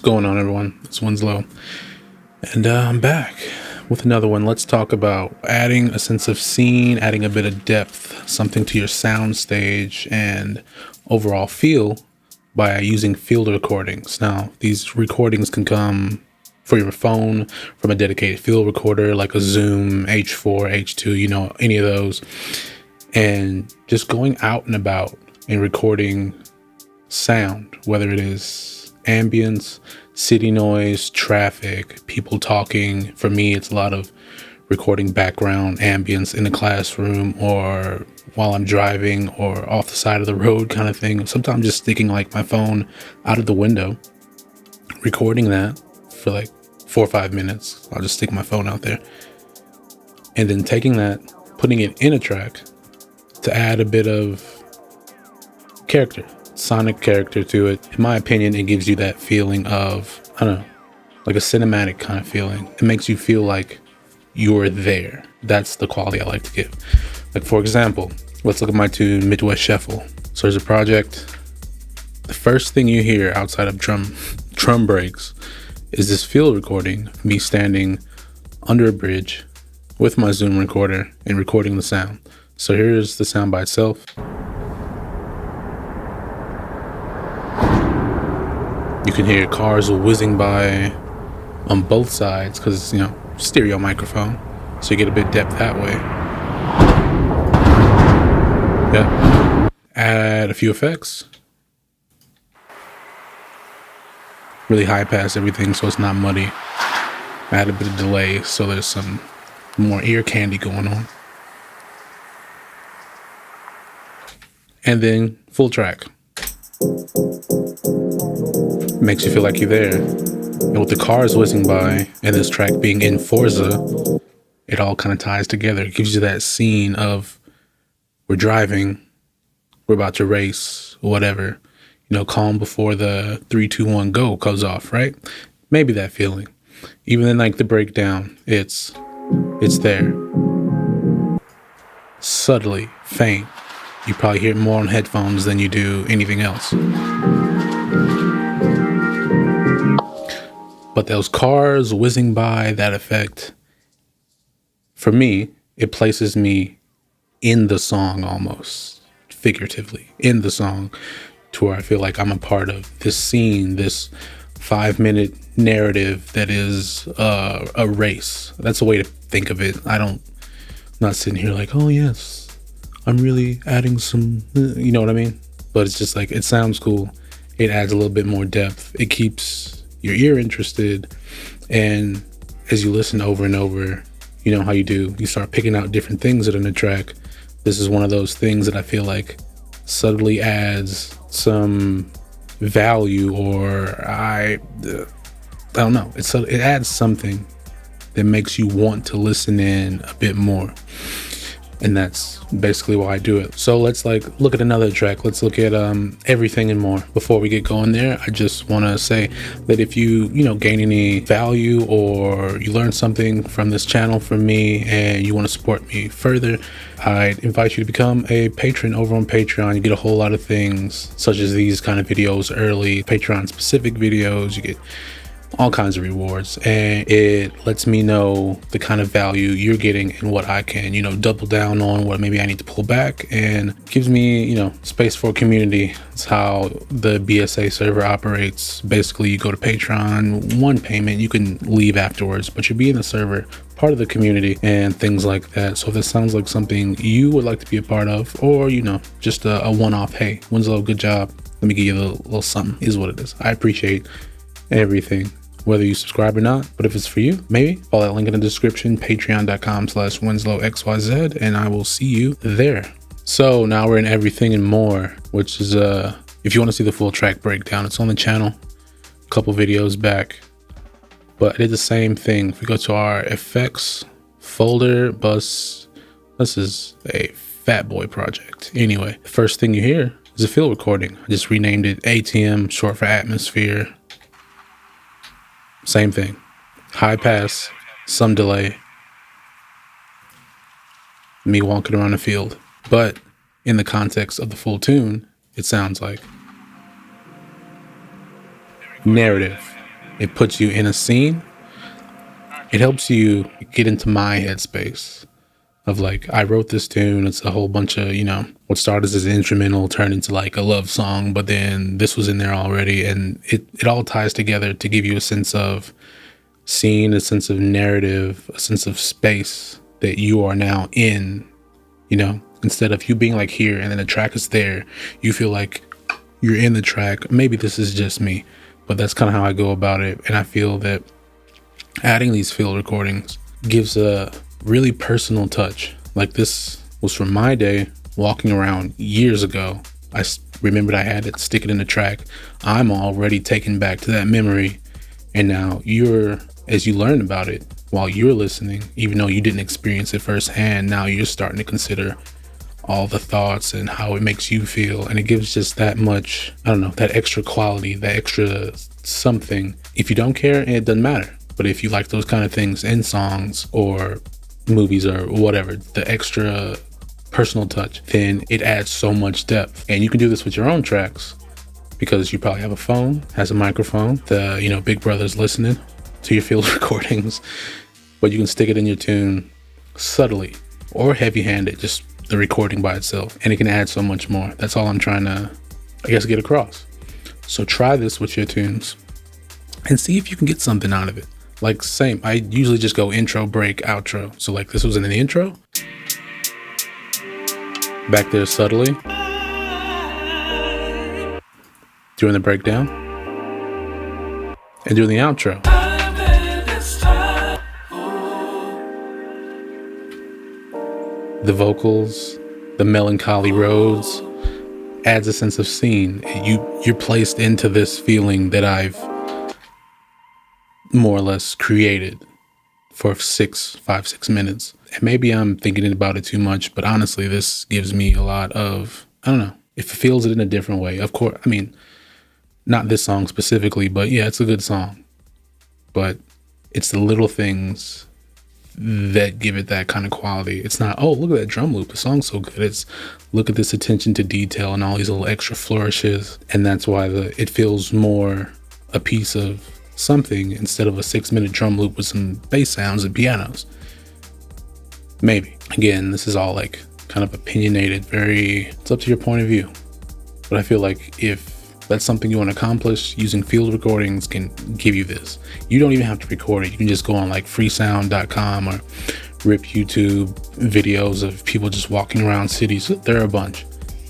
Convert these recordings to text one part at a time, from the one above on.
going on, everyone? It's Winslow, and I'm back with another one. Let's talk about adding a sense of scene, adding a bit of depth, something to your sound stage and overall feel by using field recordings. Now, these recordings can come for your phone from a dedicated field recorder like a Zoom H4, H2, any of those, and just going out and about and recording sound, whether it is ambience, city noise, traffic, people talking. For me, it's a lot of recording background ambience in the classroom or while I'm driving or off the side of the road kind of thing. Sometimes just sticking like my phone out of the window, recording that for like 4 or 5 minutes. I'll just stick my phone out there and then taking that, putting it in a track to add a bit of character, sonic character to it. In my opinion, it gives you that feeling of, I don't know, like a cinematic kind of feeling. It makes you feel like you're there. That's the quality I like to give. Like, for example, let's look at my tune Midwest Shuffle. So there's a project. The first thing you hear outside of drum breaks is this field recording, me standing under a bridge with my Zoom recorder and recording the sound. So here's the sound by itself. You can hear cars whizzing by on both sides because, stereo microphone. So you get a bit of depth that way. Yeah. Add a few effects. Really high pass everything so it's not muddy. Add a bit of delay so there's some more ear candy going on. And then full track. Makes you feel like you're there. And with the cars whizzing by and this track being in Forza, it all kind of ties together. It gives you that scene of we're driving, we're about to race, whatever. Calm before the 3, 2, 1 go goes off, right? Maybe that feeling. Even in like the breakdown, it's there. Subtly, faint. You probably hear it more on headphones than you do anything else. But those cars whizzing by, that effect, for me, it places me in the song almost, figuratively, in the song, to where I feel like I'm a part of this scene, this 5-minute narrative that is a race. That's a way to think of it. I'm not sitting here like, oh yes, I'm really adding some, you know what I mean? But it's just like, it sounds cool. It adds a little bit more depth. It keeps your ear interested. And as you listen over and over, you know how you do. You start picking out different things that are in the track. This is one of those things that I feel like subtly adds some value, or I don't know. It adds something that makes you want to listen in a bit more. And that's basically why I do it. So let's look at another track. Let's look at Everything and More. Before we get going there, I just want to say that if you gain any value or you learn something from this channel from me and you want to support me further, I'd invite you to become a patron over on Patreon. You get a whole lot of things such as these kind of videos early, Patreon specific videos. You get all kinds of rewards, and it lets me know the kind of value you're getting and what I can, double down on, what maybe I need to pull back, and gives me, space for a community. It's how the BSA server operates. Basically, you go to Patreon, one payment, you can leave afterwards, but you'll be in the server, part of the community, and things like that. So if this sounds like something you would like to be a part of, or, just a one-off, hey, Winslow, good job, let me give you a little something, is what it is. I appreciate everything, whether you subscribe or not. But if it's for you, maybe follow that link in the description, patreon.com/WinslowXYZ, and I will see you there. So now we're in Everything and More, which is if you want to see the full track breakdown, it's on the channel a couple videos back. But I did the same thing. If we go to our effects folder, this is a Fat Boy project. Anyway, the first thing you hear is a field recording. I just renamed it ATM, short for atmosphere. Same thing. High pass, some delay. Me walking around the field. But in the context of the full tune, it sounds like narrative. It puts you in a scene. It helps you get into my headspace of like, I wrote this tune. It's a whole bunch of, what started as an instrumental turned into like a love song, but then this was in there already. And it all ties together to give you a sense of scene, a sense of narrative, a sense of space that you are now in, instead of you being like here and then the track is there, you feel like you're in the track. Maybe this is just me, but that's kind of how I go about it. And I feel that adding these field recordings gives a really personal touch. Like this was from my day walking around years ago. I remembered I had it, stick it in the track. I'm already taken back to that memory. And now as you learn about it while you're listening, even though you didn't experience it firsthand, now you're starting to consider all the thoughts and how it makes you feel. And it gives just that much, that extra quality, that extra something. If you don't care, it doesn't matter. But if you like those kind of things in songs or movies or whatever, the extra personal touch, then it adds so much depth. And you can do this with your own tracks because you probably have a phone, has a microphone, Big Brother's listening to your field recordings, but you can stick it in your tune subtly or heavy-handed, just the recording by itself, and it can add so much more. That's all I'm trying to, get across. So try this with your tunes and see if you can get something out of it. Like same, I usually just go intro, break, outro. So like this was in the intro, back there subtly, doing the breakdown, and doing the outro. The vocals, the melancholy roads adds a sense of scene. You're placed into this feeling that I've more or less created for 5-6 minutes. And maybe I'm thinking about it too much, but honestly, this gives me a lot of, it fulfills it in a different way. Of course, not this song specifically, but yeah, it's a good song. But it's the little things that give it that kind of quality. It's not, oh, look at that drum loop, the song's so good. It's look at this attention to detail and all these little extra flourishes. And that's why it feels more a piece of something instead of a 6-minute drum loop with some bass sounds and pianos. Maybe. Again, this is all like kind of opinionated, it's up to your point of view. But I feel like if that's something you want to accomplish, using field recordings can give you this. You don't even have to record it. You can just go on like freesound.com or rip YouTube videos of people just walking around cities. There are a bunch,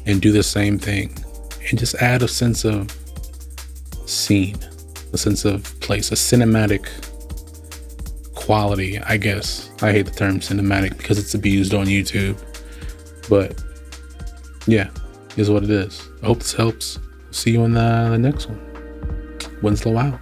and do the same thing and just add a sense of scene, a sense of place, a cinematic quality, I guess. I hate the term cinematic because it's abused on YouTube, but yeah, is what it is. I hope this helps. See you in the next one. Winslow out.